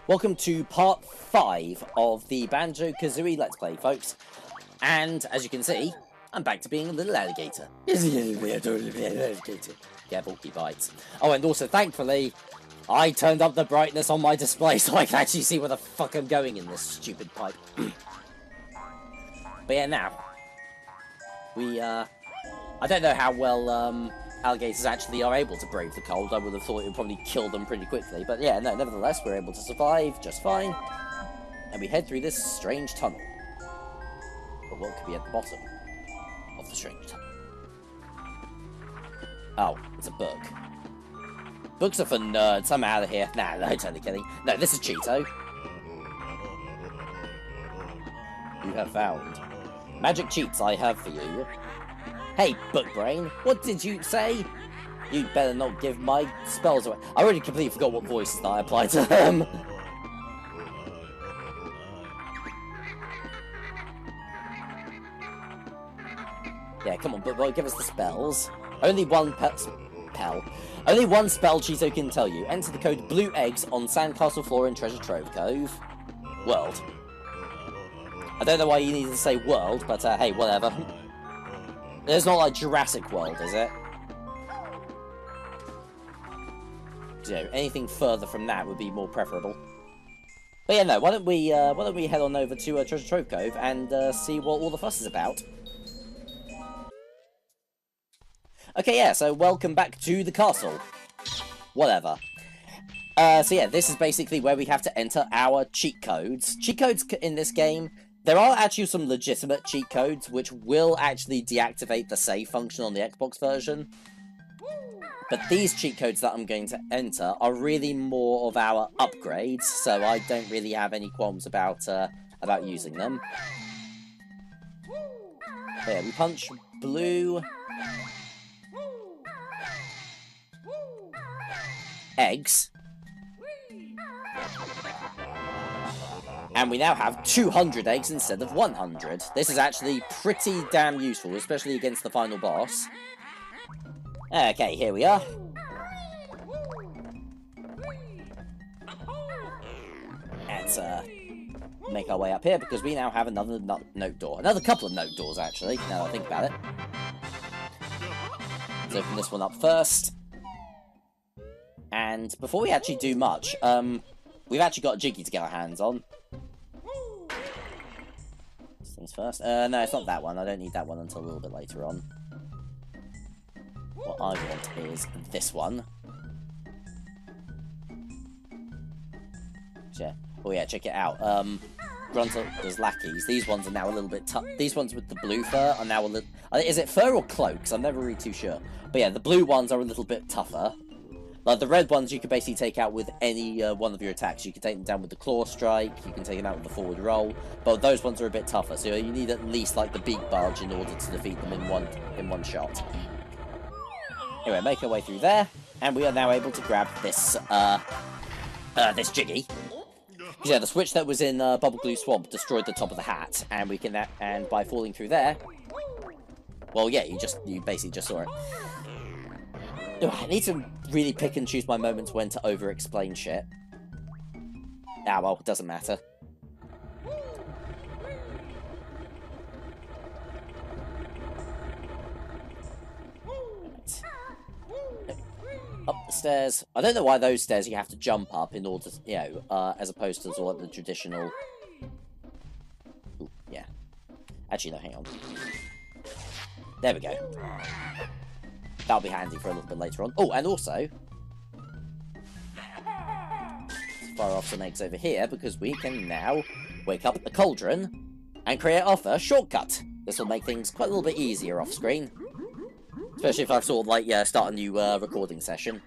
Welcome to part 5 of the Banjo-Kazooie Let's Play, folks. And, as you can see, I'm back to being a little alligator. Careful, he bites. Oh, and also, thankfully, I turned up the brightness on my display so I can actually see where the fuck I'm going in this stupid pipe. But yeah, now, I don't know how well, alligators actually are able to brave the cold. I would have thought it would probably kill them pretty quickly. But yeah, no, nevertheless, we're able to survive just fine. And we head through this strange tunnel. But what could be at the bottom of the strange tunnel? Oh, it's a book. Books are for nerds. I'm out of here. Nah, no, totally kidding. No, this is Cheeto. You have found magic cheats I have for you. Hey, book brain, what did you say? You better not give my spells away. I already completely forgot what voices that I applied to them. Yeah, come on, book boy, give us the spells. Only one Only one spell Cheeto can tell you. Enter the code Blue Eggs on Sandcastle Floor in Treasure Trove Cove. World. I don't know why you needed to say world, but hey, whatever. It's not like Jurassic World, is it? So, anything further from that would be more preferable. But yeah, no, why don't we head on over to Treasure Trove Cove and see what all the fuss is about. Okay, yeah, so welcome back to the castle. Whatever. So yeah, this is basically where we have to enter our cheat codes. Cheat codes in this game, there are actually some legitimate cheat codes which will actually deactivate the save function on the Xbox version. But these cheat codes that I'm going to enter are really more of our upgrades, so I don't really have any qualms about using them. But yeah, we punch blue eggs. And we now have 200 eggs instead of 100. This is actually pretty damn useful, especially against the final boss. Okay, here we are. Let's make our way up here, because we now have another note door. Another couple of note doors, actually, now that I think about it. Let's open this one up first. And before we actually do much, we've actually got a Jiggy to get our hands on. Things first. No, it's not that one. I don't need that one until a little bit later on. What I want is this one. Yeah. Oh yeah, check it out. Gruntle's lackeys. These ones are now a little bit tough. These ones with the blue fur are now a little... Is it fur or cloaks? I'm never really too sure. But yeah, the blue ones are a little bit tougher. Like, the red ones you can basically take out with any one of your attacks. You can take them down with the claw strike, you can take them out with the forward roll, but those ones are a bit tougher, so you need at least, like, the beak barge in order to defeat them in one shot. Anyway, make our way through there, and we are now able to grab this, this Jiggy. Yeah, the switch that was in Bubble Glue Swamp destroyed the top of the hat, and we can, and by falling through there, well, yeah, you basically just saw it. I need to really pick and choose my moments when to over-explain shit. Ah, well, it doesn't matter. Right. Up the stairs. I don't know why those stairs you have to jump up in order to, you know, as opposed to sort of the traditional... Ooh, yeah. Actually, no, hang on. There we go. That'll be handy for a little bit later on. Oh, and also, fire off some eggs over here, because we can now wake up the cauldron and create our first shortcut. This will make things quite a little bit easier off screen. Especially if I sort of, like, start a new recording session.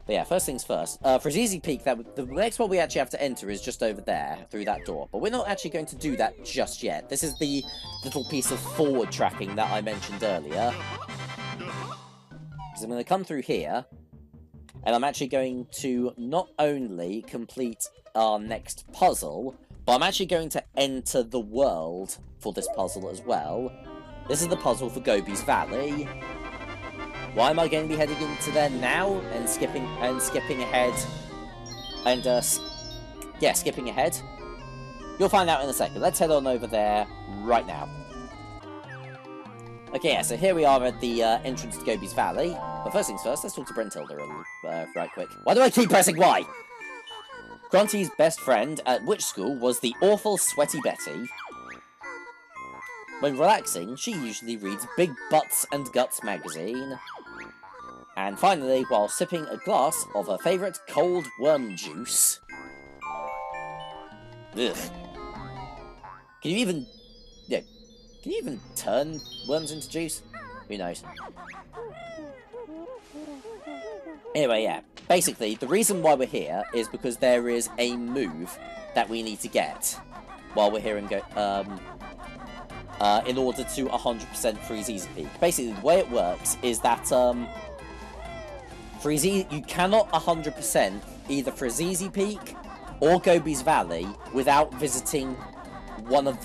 But yeah, first things first. For his easy peek, the next one we actually have to enter is just over there, through that door. But we're not actually going to do that just yet. This is the little piece of forward tracking that I mentioned earlier. Because I'm going to come through here, and I'm actually going to not only complete our next puzzle, but I'm actually going to enter the world for this puzzle as well. This is the puzzle for Gobi's Valley. Why am I going to be heading into there now and skipping ahead And, yeah, skipping ahead. You'll find out in a second. Let's head on over there right now. Okay, yeah, so here we are at the entrance to Gobi's Valley. But first things first, let's talk to Brentilda right quick. Why do I keep pressing Y? Grunty's best friend at which school was the awful Sweaty Betty? When relaxing, she usually reads Big Butts and Guts magazine. And finally, while sipping a glass of her favourite cold worm juice... Ugh. Can you even... Yeah, can you even turn worms into juice? Who knows? Anyway, yeah. Basically, the reason why we're here is because there is a move that we need to get while we're here in in order to 100% freeze Easy Peak. Basically, the way it works is that you cannot 100% either freeze Easy Peak or Gobi's Valley without visiting one of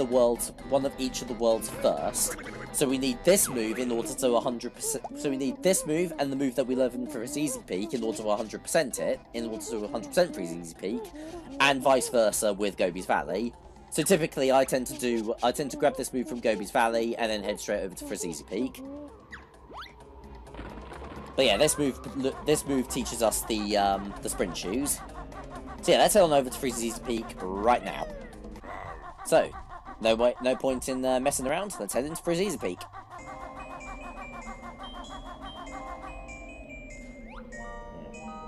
each of the worlds first. So we need this move in order to 100%. So we need this move and the move that we learn for Easy Peak in order to 100% it, in order to 100% freeze Easy Peak, and vice versa with Gobi's Valley. So typically, I tend to grab this move from Gobi's Valley and then head straight over to freeze Easy Peak. But yeah, this move teaches us the sprint shoes. So yeah, let's head on over to freeze Easy Peak right now. So, no point in messing around. Let's head into freeze Easy Peak.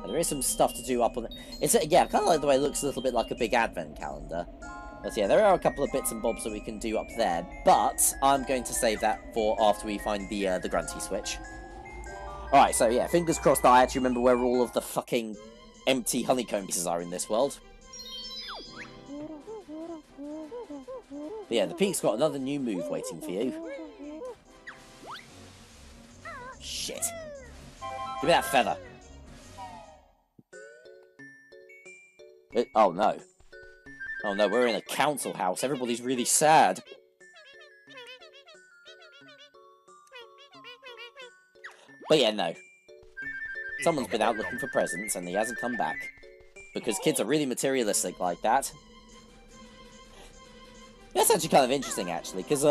There is some stuff to do up on it. Yeah, kind of like the way it looks a little bit like a big advent calendar. But yeah, there are a couple of bits and bobs that we can do up there, but I'm going to save that for after we find the Grunty switch. Alright, so yeah, fingers crossed that I actually remember where all of the fucking empty honeycomb pieces are in this world. But yeah, the peak's got another new move waiting for you. Shit. Give me that feather. Oh no. Oh no, we're in a council house. Everybody's really sad. But yeah, no. Someone's been out looking for presents and he hasn't come back. Because kids are really materialistic like that. That's actually kind of interesting, actually, because,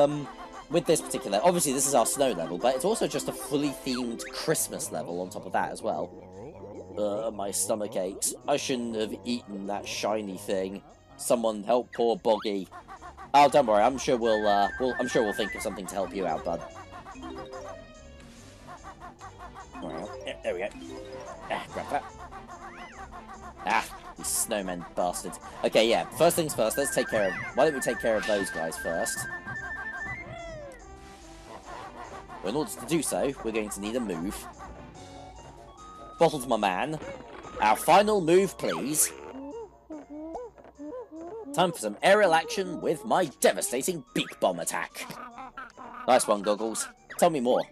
with this particular... Obviously, this is our snow level, but it's also just a fully themed Christmas level on top of that as well. My stomach aches. I shouldn't have eaten that shiny thing. Someone help poor Boggy. Oh, don't worry. I'm sure we'll think of something to help you out, bud. Well, yeah, there we go. Ah, grab that. Ah, these snowmen bastards. Okay, yeah. First things first. Let's take care of. Why don't we take care of those guys first? Well, in order to do so, we're going to need a move. Bottles, my man. Our final move, please. Time for some aerial action with my devastating beak bomb attack. Nice one, Goggles. Tell me more.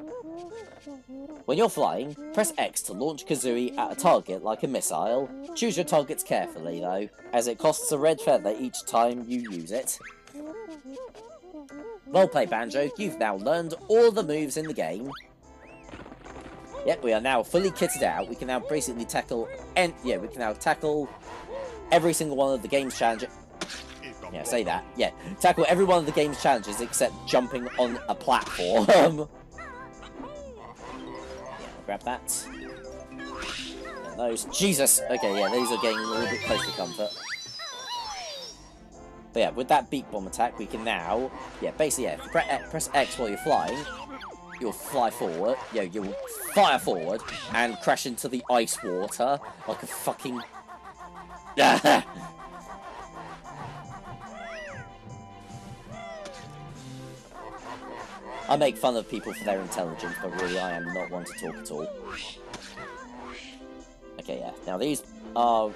When you're flying, press X to launch Kazooie at a target like a missile. Choose your targets carefully, though, as it costs a red feather each time you use it. Well played, Banjo. You've now learned all the moves in the game. Yep, we are now fully kitted out. We can now basically tackle... we can now tackle every single one of the game's challenges. Yeah, say that. Yeah, tackle every one of the game's challenges except jumping on a platform. Yeah, grab that. And those. Jesus! Okay, yeah, these are getting a little bit close to comfort. But yeah, with that beak bomb attack, we can now... Yeah, basically, yeah, press X while you're flying. You'll fly forward. Yeah, you'll fire forward and crash into the ice water like a fucking... I make fun of people for their intelligence, but really I am not one to talk at all. Okay, yeah. Now these are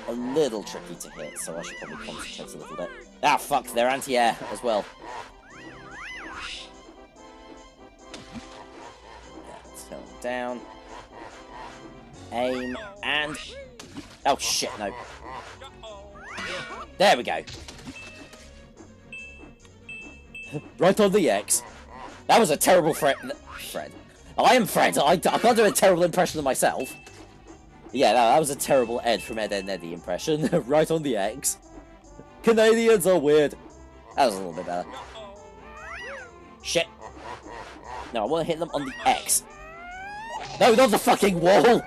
a little tricky to hit, so I should probably concentrate a little bit. Ah, fuck, they're anti-air as well. Yeah, let's go down. Aim, and... Oh, shit, no. There we go. Right on the X. That was a terrible Fred. I am Fred. I can't do a terrible impression of myself. Yeah, that was a terrible Ed from Ed, Edd n Eddy impression. Right on the X. Canadians are weird. That was a little bit better. Shit. No, I want to hit them on the X. No, not the fucking wall!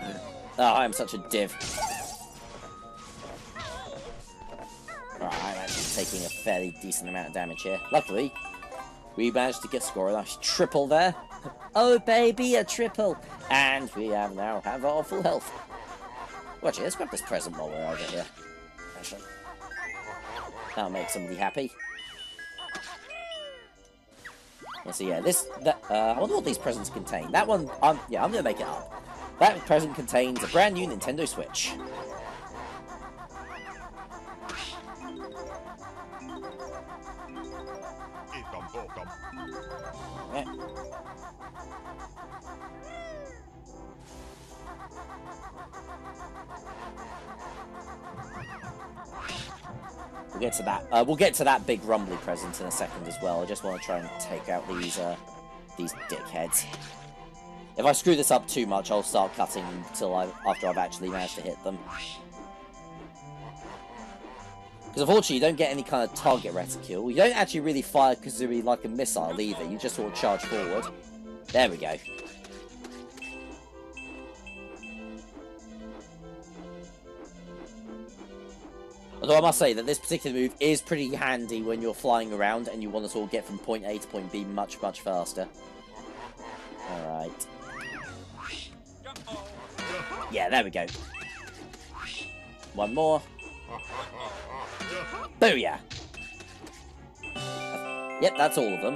Oh, I am such a div. Right, I'm actually taking a fairly decent amount of damage here. Luckily, we managed to get score a nice triple there. Oh, baby, a triple! And we now have our full health. Watch it, let's grab this present while we're over here. Actually, that'll make somebody happy. Let's see, yeah, I wonder what these presents contain. That one, yeah, I'm gonna make it up. That present contains a brand new Nintendo Switch. Yeah. We'll get to that. We'll get to that big rumbly present in a second as well. I just want to try and take out these dickheads. If I screw this up too much, I'll start cutting until after I've actually managed to hit them. Because unfortunately, you don't get any kind of target reticule. You don't actually really fire Kazooie like a missile either. You just sort of charge forward. There we go. Although I must say that this particular move is pretty handy when you're flying around and you want to sort of get from point A to point B much, much faster. Alright. Yeah, there we go. One more. Booyah! Yep, that's all of them.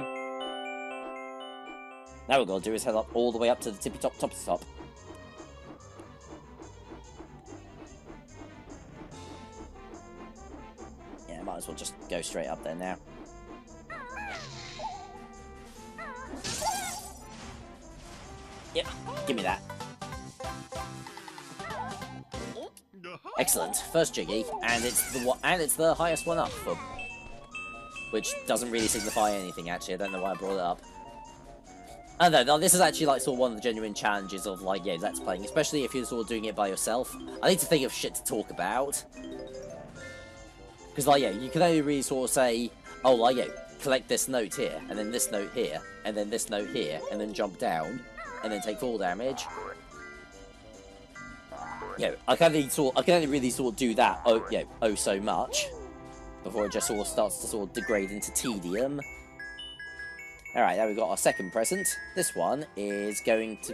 Now what we're going to do is head up all the way up to the tippy top of the top. Yeah, might as well just go straight up there now. Yep, give me that. Excellent, first Jiggy, and it's the highest one up, which doesn't really signify anything actually. I don't know why I brought it up. I don't know, this is actually like sort of one of the genuine challenges of like, yeah, Let's Playing, especially if you're sort of doing it by yourself. I need to think of shit to talk about. Because like, yeah, you can only really sort of say, oh, like, yeah, collect this note here, and then this note here, and then this note here, and then jump down, and then take fall damage. Yeah, I can only really sort of do that, oh so much, before it just sort of starts to sort of degrade into tedium. Alright, now we've got our second present. This one is going to,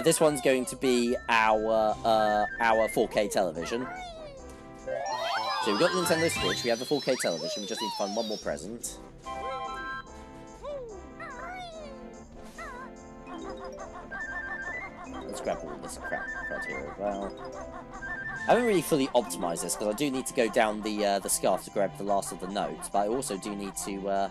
this one's going to be our 4K television. So we've got the Nintendo Switch, we have the 4K television, we just need to find one more present. Let's grab all this crap here as well. I haven't really fully optimised this, because I do need to go down the scarf to grab the last of the notes, but I also do need to,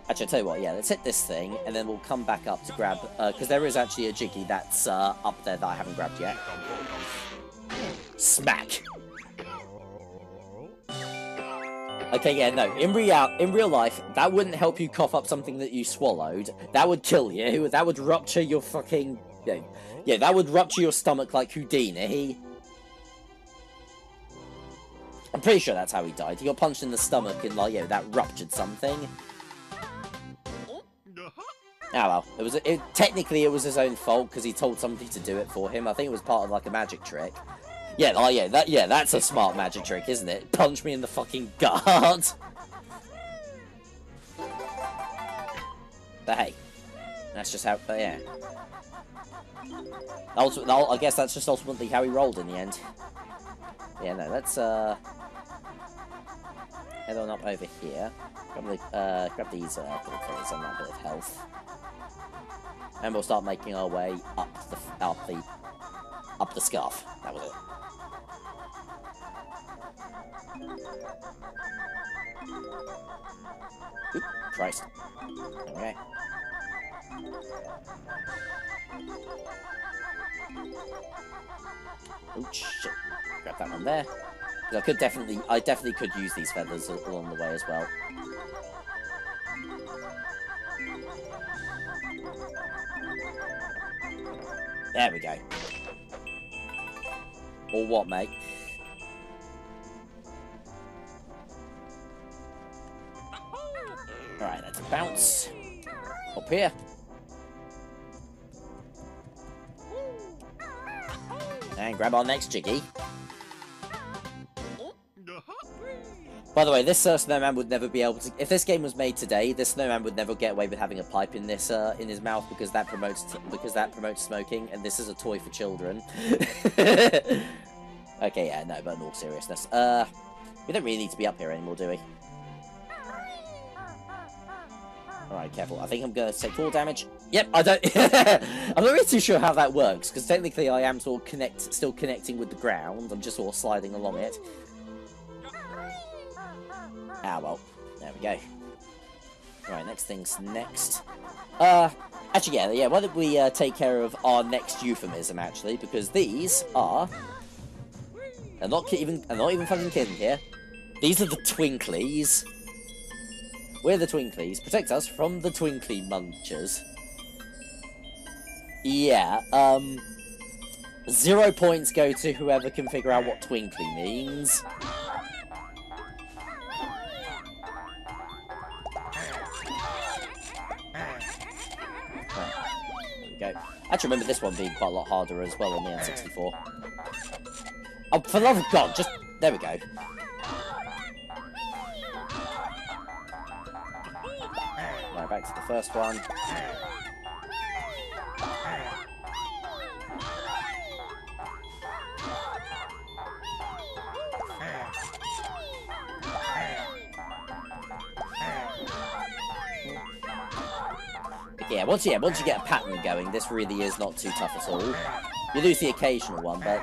Actually, I'll tell you what, yeah, let's hit this thing, and then we'll come back up to grab, because there is actually a Jiggy that's up there that I haven't grabbed yet. Smack! Okay, yeah, no, in real life, that wouldn't help you cough up something that you swallowed. That would kill you. That would rupture your fucking... Yeah, that would rupture your stomach like Houdini. I'm pretty sure that's how he died. He got punched in the stomach and, like, that ruptured something. Oh well, technically it was his own fault because he told somebody to do it for him. I think it was part of like a magic trick. Yeah, oh yeah, that's a smart magic trick, isn't it? Punch me in the fucking gut. But hey, that's just how. But yeah, I guess that's just ultimately how he rolled in the end. Yeah, no, let's head on up over here. Grab these little things and that bit of health. And we'll start making our way up the scarf. That was it. Oop, Christ. Okay. Oh shit. Grab that one there. I definitely could use these feathers along the way as well. There we go. Or what, mate? Alright, let's bounce. Up here. And grab our next Jiggy. By the way, this snowman would never be able to... If this game was made today, this snowman would never get away with having a pipe in this in his mouth because that promotes smoking, and this is a toy for children. Okay, yeah, no, but in all seriousness, we don't really need to be up here anymore, do we? Alright, careful. I think I'm going to take fall damage. Yep, I don't... I'm not really too sure how that works, because technically I am sort of still connecting with the ground. I'm just sort of sliding along it. Ah, well. There we go. Right, next thing's next. Actually, yeah, why don't we take care of our next euphemism, actually, because these are... I'm not even fucking kidding here. These are the Twinklies. We're the Twinklies. Protect us from the Twinkly Munchers. Yeah, 0 points go to whoever can figure out what Twinkly means. There we go. I actually remember this one being quite a lot harder as well on the N64. Oh, for the love of God, just... There we go. Right, back to the first one. Yeah, once you get a pattern going, this really is not too tough at all. You lose the occasional one, but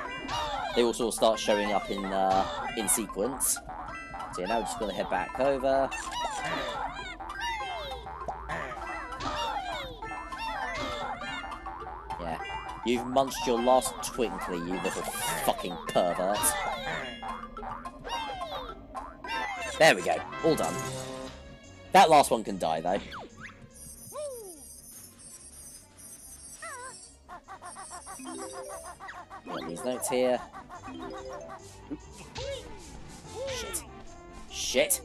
they all sort of start showing up in sequence. So yeah, now we're just going to head back over. Yeah, you've munched your last Twinkly, you little fucking pervert. There we go, all done. That last one can die, though. Got these notes here. Shit. Shit.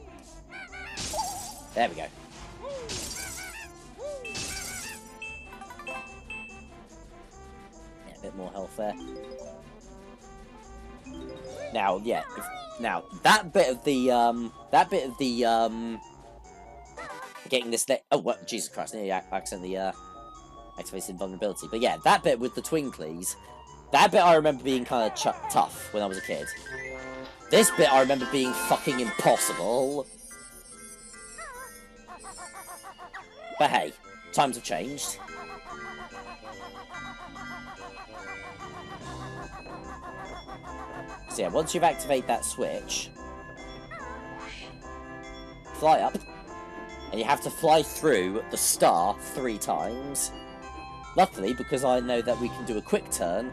There we go. Yeah, a bit more health there. Now, yeah. Now that bit of the getting this neck. Oh, what? Jesus Christ! Nearly accidentally activated invulnerability. But yeah, that bit with the Twinklies. That bit I remember being kind of tough when I was a kid. This bit I remember being fucking impossible. But hey, times have changed. So yeah, once you've activated that switch, fly up, and you have to fly through the star 3 times. Luckily, because I know that we can do a quick turn,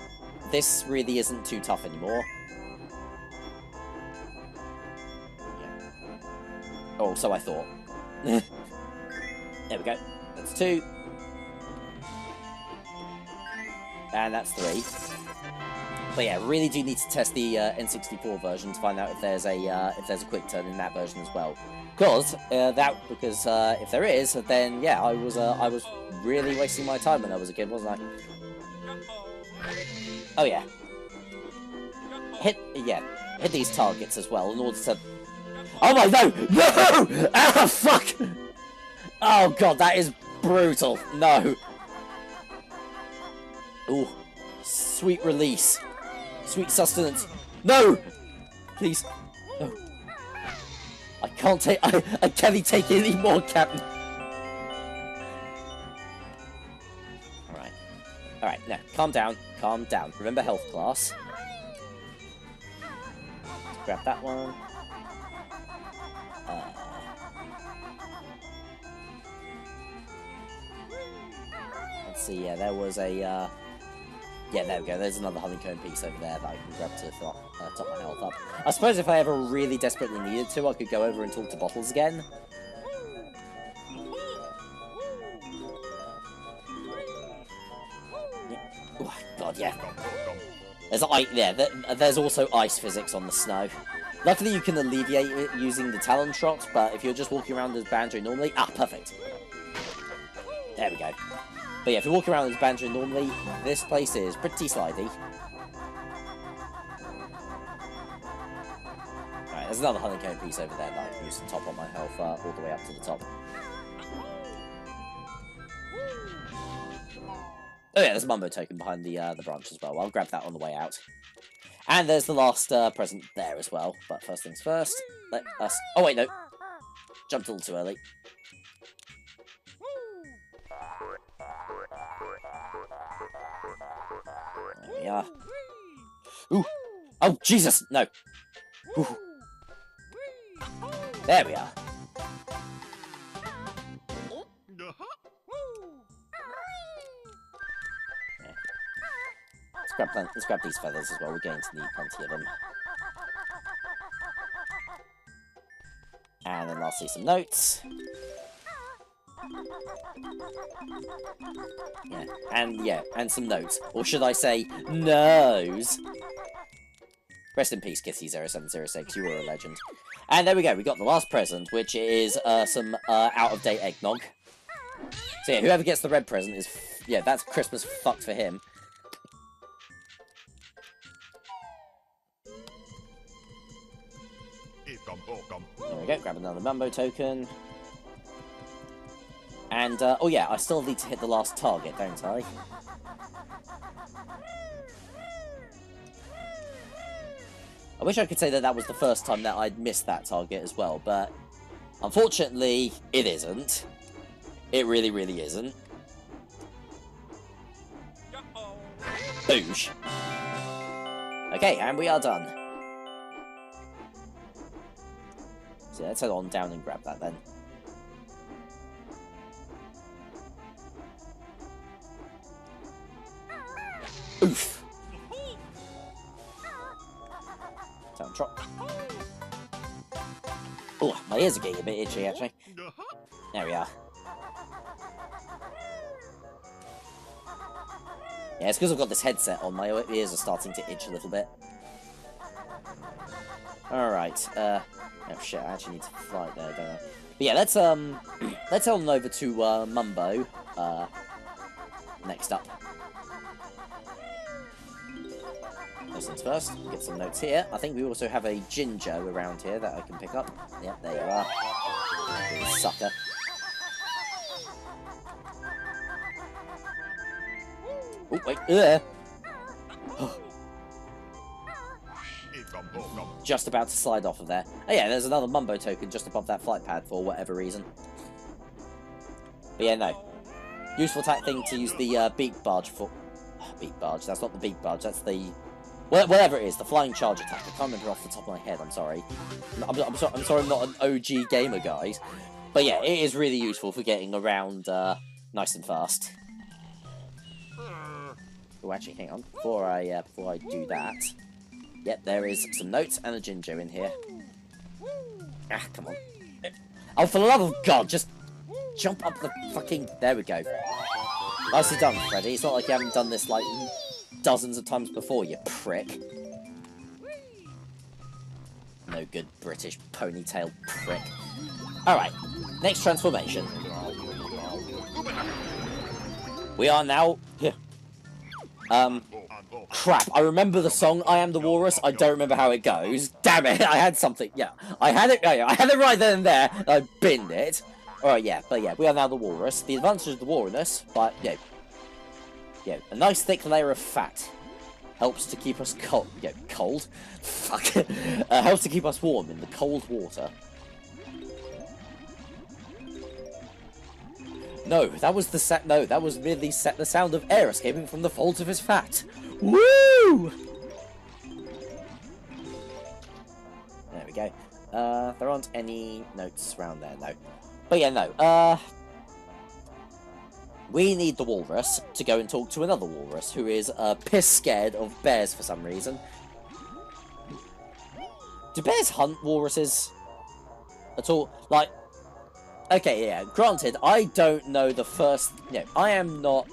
this really isn't too tough anymore. Yeah. Oh, so I thought. There we go. That's 2. And that's 3. But yeah, really do need to test the N64 version to find out if there's a quick turn in that version as well. Because if there is, then yeah, I was really wasting my time when I was a kid, wasn't I? Oh yeah. Hit these targets as well in order to... Oh my, no! No! Ah, fuck! Oh god, that is brutal. No. Ooh. Sweet release. Sweet sustenance. No! Please. No. I can't take... I can't take any more, Captain. Alright. Alright, now, calm down. Calm down. Remember health class. Let's grab that one. Let's see, yeah, there was a... Yeah, there we go. There's another honeycomb piece over there that I can grab to top my health up. I suppose if I ever really desperately needed to, I could go over and talk to Bottles again. Yeah. Oh, God, yeah. There's also ice physics on the snow. Luckily, you can alleviate it using the Talon Shot, but if you're just walking around as Banjo normally... Ah, perfect. There we go. But yeah, if you're walking around as Banjo normally, this place is pretty slidey. Alright, there's another honeycomb piece over there that I can use to top up my health all the way up to the top. Oh yeah, there's a Mumbo token behind the branch as well. I'll grab that on the way out. And there's the last present there as well. But first things first, let us... Oh wait, no. Jumped a little too early. There we are. Ooh. Oh, Jesus, no. Ooh. There we are. Let's grab these feathers as well. We're going to need plenty of them. And then lastly, some notes. And some notes. Or should I say, nose? Rest in peace, Kissy0706. You were a legend. And there we go. We got the last present, which is some out-of-date eggnog. So yeah, whoever gets the red present is... Yeah, that's Christmas fucked for him. There we go, grab another Mumbo token. And, oh yeah, I still need to hit the last target, don't I? I wish I could say that that was the first time that I'd missed that target as well, but unfortunately, it isn't. It really, really isn't. Boosh. Okay, and we are done. So let's head on down and grab that then. Oof! Down trot. Oh, my ears are getting a bit itchy actually. There we are. Yeah, it's because I've got this headset on, my ears are starting to itch a little bit. Alright, oh shit, I actually need to fly there, don't I? But yeah, let's head on over to, Mumbo, next up. First things first, get some notes here. I think we also have a Jinjo around here that I can pick up. Yep, there you are. Little sucker. Oh, wait, just about to slide off of there. Oh yeah, there's another Mumbo token just above that flight pad for whatever reason. But yeah, no. Useful thing to use the beak barge for... Beak barge, that's not the beak barge, that's the... Whatever it is, the flying charge attack. I can't remember off the top of my head, I'm sorry. I'm sorry I'm not an OG gamer, guys. But yeah, it is really useful for getting around nice and fast. Oh, actually, hang on. Before I do that... Yep, there is some notes and a Jinjo in here. Ah, come on. Oh, for the love of God, just jump up the fucking... There we go. Nicely done, Freddy. It's not like you haven't done this, like, dozens of times before, you prick. No good British ponytail prick. Alright, next transformation. We are now... Crap, I remember the song, I Am the Walrus, I don't remember how it goes. Damn it, I had something, yeah. I had it right then and there, and I binned it. Alright, yeah, but yeah, we are now the walrus. The advantage of the walrus, but, yeah, a nice thick layer of fat helps to keep us cold? Fuck. Helps to keep us warm in the cold water. No, that was that was merely the sound of air escaping from the folds of his fat. Woo! There we go. There aren't any notes around there, no. But yeah, no, we need the walrus to go and talk to another walrus who is piss scared of bears for some reason. Do bears hunt walruses at all? Like, okay, yeah, granted, I don't know the first, I am not,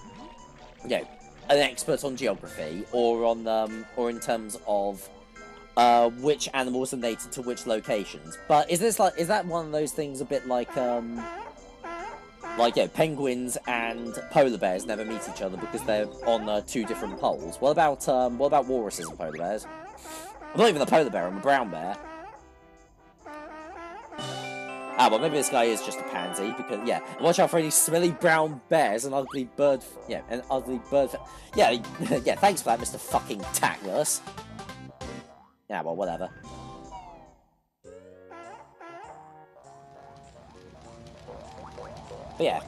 an expert on geography, or in terms of which animals are native to which locations. But is that one of those things a bit like yeah, penguins and polar bears never meet each other because they're on 2 different poles? What about walruses and polar bears? I'm not even a polar bear, I'm a brown bear. Ah, well, maybe this guy is just a pansy, because, yeah, watch out for any smelly brown bears and ugly bird... Yeah, and ugly bird... Yeah, yeah, thanks for that, Mr. fucking Tactless. Yeah, well, whatever. But yeah,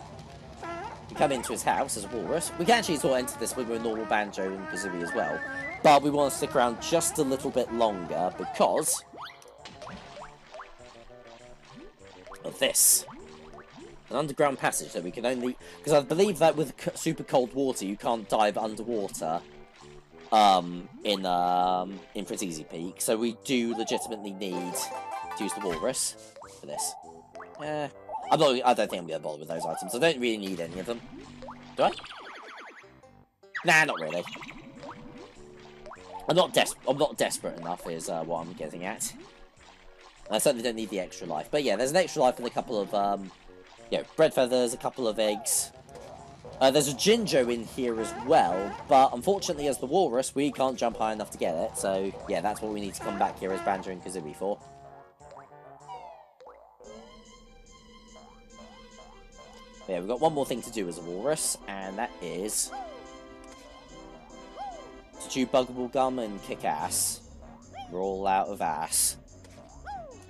we come into his house as a walrus. We can actually sort of enter this with a normal Banjo and Kazooie as well, but we want to stick around just a little bit longer because of this. An underground passage that we can only... Because I believe that with super cold water, you can't dive underwater in FPSPwny Peak, so we do legitimately need to use the walrus for this. I don't think I'm gonna bother with those items. I don't really need any of them. Do I? Nah, not really. I'm not desperate enough, is what I'm getting at. I certainly don't need the extra life. But yeah, there's an extra life and a couple of you know, bread feathers, a couple of eggs. There's a Jinjo in here as well, but unfortunately as the walrus, we can't jump high enough to get it. So yeah, that's what we need to come back here as Banjo and Kazooie for. But yeah, we've got one more thing to do as a walrus, and that is to chew buggable gum and kick ass. We're all out of ass.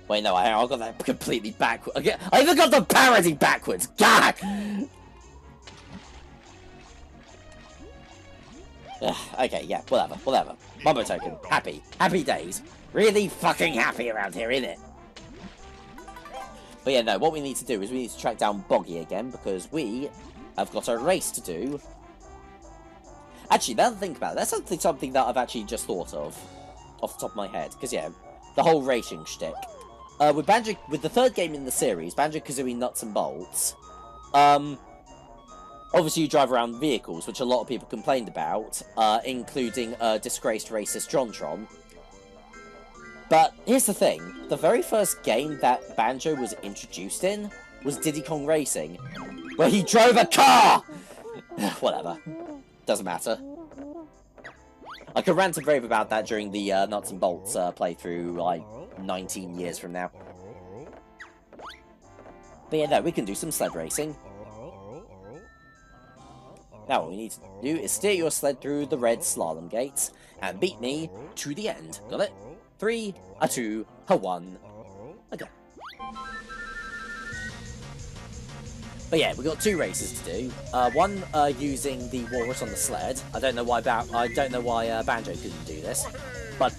Wait, no, I got that completely backwards. I even got the parody backwards! God! Okay, yeah, whatever. Mumbo token. Happy. Happy days. Really fucking happy around here, innit? But yeah, no, what we need to do is we need to track down Boggy again, because we have got a race to do. Actually, now that I think about it, that's something that I've actually just thought of, off the top of my head. Because, yeah, the whole racing shtick. With the 3rd game in the series, Banjo-Kazooie Nuts and Bolts, obviously you drive around vehicles, which a lot of people complained about, including disgraced racist JonTron. But here's the thing, the very first game that Banjo was introduced in was Diddy Kong Racing, where he drove a car! Whatever. Doesn't matter. I could rant and rave about that during the Nuts and Bolts playthrough, like, 19 years from now. But yeah, no, we can do some sled racing. Now what we need to do is steer your sled through the red slalom gates and beat me to the end. Got it? 3, a 2, a 1, okay. But yeah, we've got 2 races to do. One using the walrus on the sled. I don't know why Banjo couldn't do this, but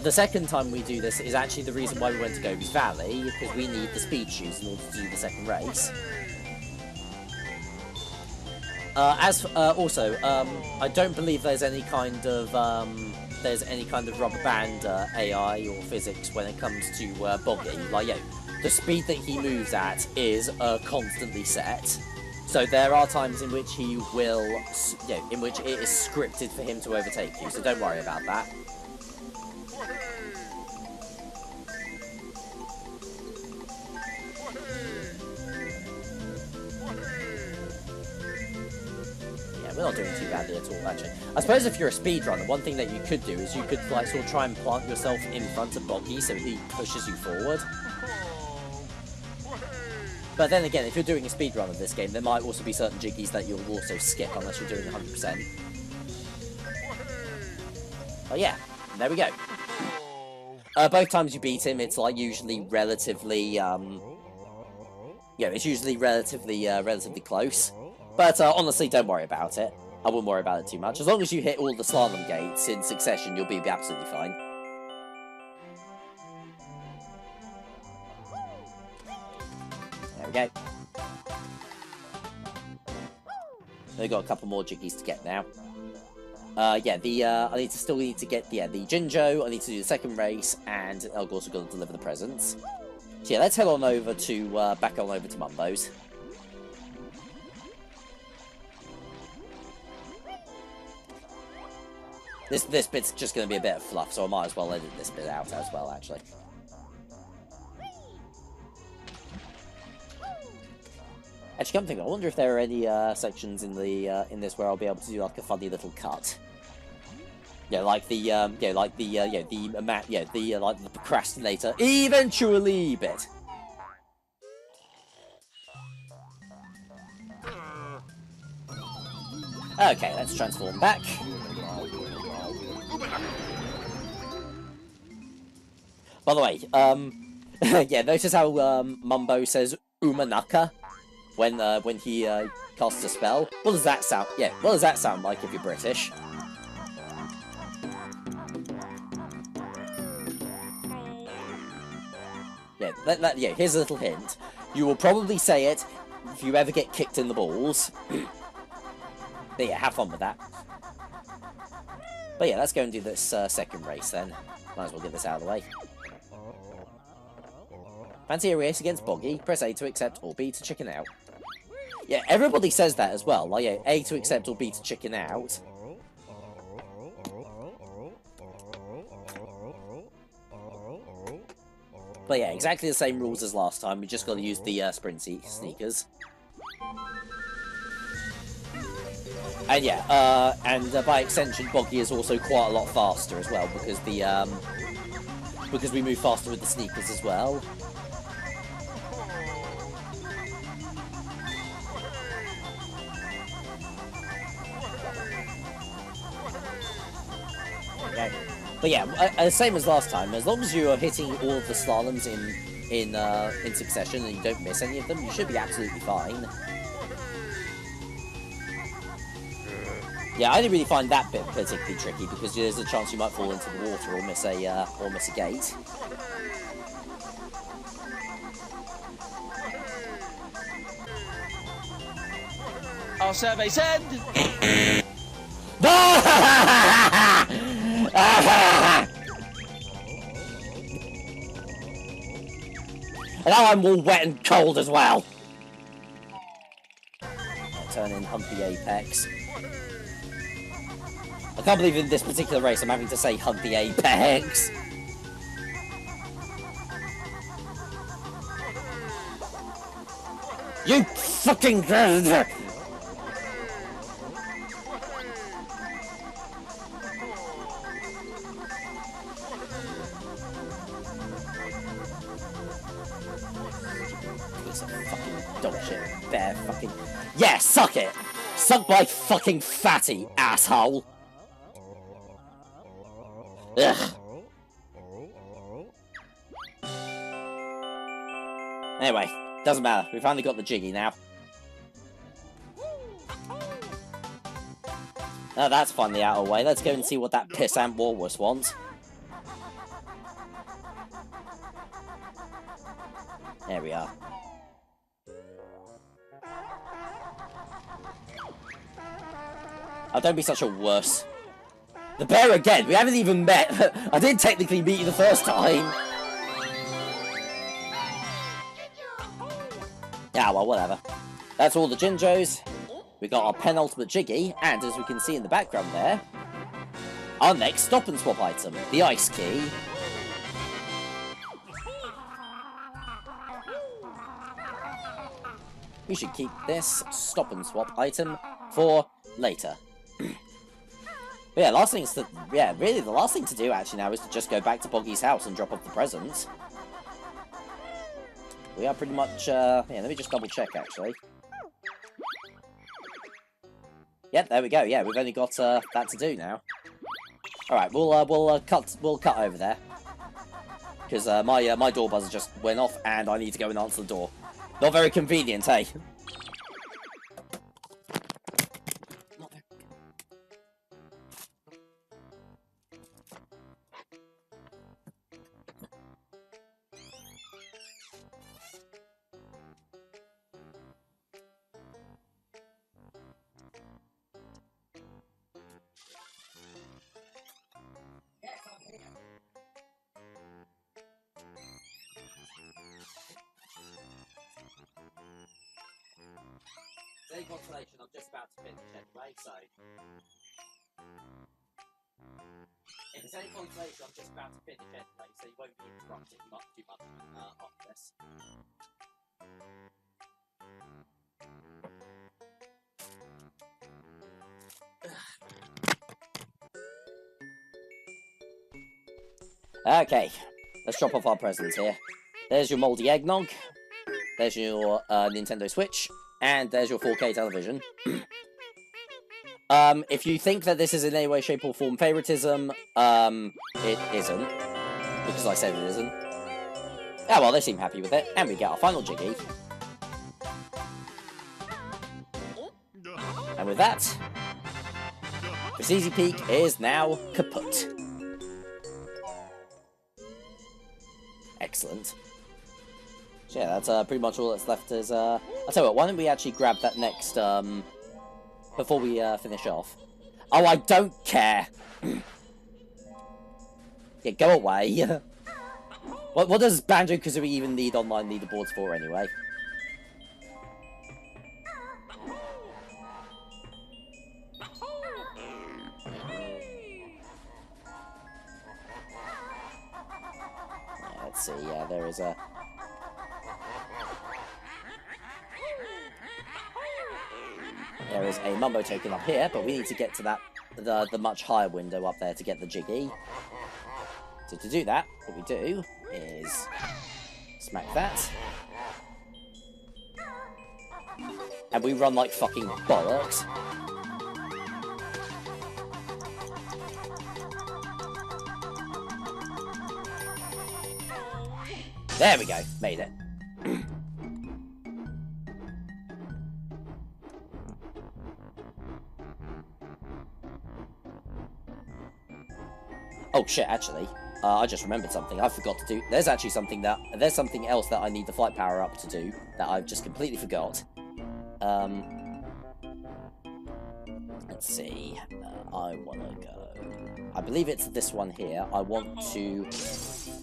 the second time we do this is actually the reason why we went to Gobi's Valley, because we need the speed shoes in order to do the second race. Also, I don't believe there's any kind of rubber band AI or physics when it comes to Boggy. Like, yeah, the speed that he moves at is constantly set. So there are times in which he will, in which it is scripted for him to overtake you. So don't worry about that. We're not doing too badly at all, actually. I suppose if you're a speedrunner, one thing that you could do is you could, like, sort of try and plant yourself in front of Boggy so he pushes you forward. But then again, if you're doing a speedrun of this game, there might also be certain jiggies that you'll also skip unless you're doing 100%. Oh yeah, there we go. Both times you beat him, it's, like, usually relatively, it's usually relatively close. But honestly, don't worry about it. I wouldn't worry about it too much. As long as you hit all the slalom gates in succession, you'll be absolutely fine. There we go. We've got a couple more jiggies to get now. I still need to get the Jinjo. I need to do the second race, and I've also got to deliver the presents. So yeah, let's head on over to back on over to Mumbo's. This bit's just going to be a bit of fluff, so I might as well edit this bit out as well, actually. Actually, come think, I wonder if there are any sections in the in this where I'll be able to do like a funny little cut. Yeah, like the like the procrastinator eventually bit. Okay, let's transform back. By the way, yeah, notice how Mumbo says Umanaka when he casts a spell. What does that sound? Yeah, what does that sound like if you're British? Yeah, yeah. Here's a little hint. You will probably say it if you ever get kicked in the balls. But yeah, have fun with that. But yeah, let's go and do this second race then. Might as well get this out of the way. Fancy a race against Boggy? Press A to accept or B to chicken out. Yeah, everybody says that as well. Like, yeah, A to accept or B to chicken out. But yeah, exactly the same rules as last time. We just got to use the sprint sneakers. And yeah, by extension, Boggy is also quite a lot faster as well because the because we move faster with the sneakers as well. Okay. But yeah, same as last time. As long as you are hitting all of the slaloms in succession and you don't miss any of them, you should be absolutely fine. Yeah, I didn't really find that bit particularly tricky because there's a chance you might fall into the water or miss a gate. Our survey said. And now I'm all wet and cold as well. I'll turn in Humpy Apex. I can't believe in this particular race I'm having to say Humpy Apex. You fucking... Piece of fucking dog shit. Bear fucking... Yeah, suck it! Suck my fucking fatty, asshole! Ugh. Anyway, doesn't matter. We finally got the jiggy now. Oh, that's finally out of the way. Let's go and see what that pissant walrus wants. There we are. Oh, don't be such a wuss. The bear again! We haven't even met! I did technically meet you the first time! Yeah, well, whatever. That's all the Jinjos. We got our penultimate Jiggy, and as we can see in the background there, our next stop and swap item, the Ice Key. We should keep this stop and swap item for later. But yeah, really the last thing to do actually now is to just go back to Boggy's house and drop off the presents. We are pretty much, yeah, let me just double check actually. Yep, there we go, yeah, we've only got that to do now. Alright, we'll cut over there. Because my door buzzer just went off and I need to go and answer the door. Not very convenient, eh? Consolation, I'm just about to finish anyway, so... there's any consolation, I'm just about to finish anyway, so you won't be interrupted much too much after this. Okay, let's drop off our presents here. There's your mouldy eggnog. There's your Nintendo Switch. And there's your 4K television. If you think that this is in any way, shape, or form favoritism, it isn't. Because I said it isn't. Oh well, they seem happy with it. And we get our final Jiggy. And with that, this Easy Peak is now kaput. Excellent. So yeah, that's pretty much all that's left is, I'll tell you what, why don't we actually grab that next, before we finish off. Oh, I don't care! Yeah, go away. What does Banjo-Kazooie even need online leaderboards for anyway? Yeah, let's see, yeah, there is a... There is a Mumbo token up here, but we need to get to that the much higher window up there to get the Jiggy. So to do that, what we do is smack that. And we run like fucking bollocks. There we go, made it. Oh shit, actually, I just remembered something. I forgot to do. There's something else that I need the flight power up to do that I've just completely forgot. Let's see. I want to go. I believe it's this one here. I want to.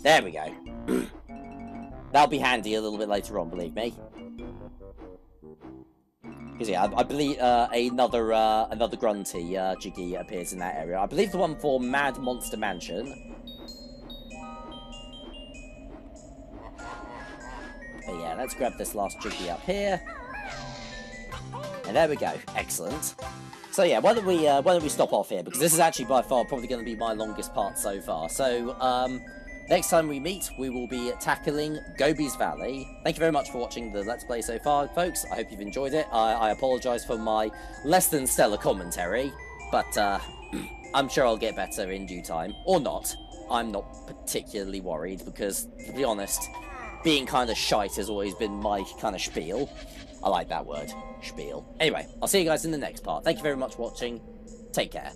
There we go. That'll be handy a little bit later on, believe me. Because yeah, I believe another grunty Jiggy appears in that area. I believe the one for Mad Monster Mansion. But yeah, let's grab this last Jiggy up here. And there we go. Excellent. So yeah, why don't we stop off here, because this is actually by far probably going to be my longest part so far. So next time we meet, we will be tackling Gobi's Valley. Thank you very much for watching the Let's Play so far, folks. I hope you've enjoyed it. I apologise for my less than stellar commentary, but I'm sure I'll get better in due time. Or not. I'm not particularly worried, because, to be honest, being kind of shite has always been my kind of spiel. I like that word. Spiel. Anyway, I'll see you guys in the next part. Thank you very much for watching. Take care.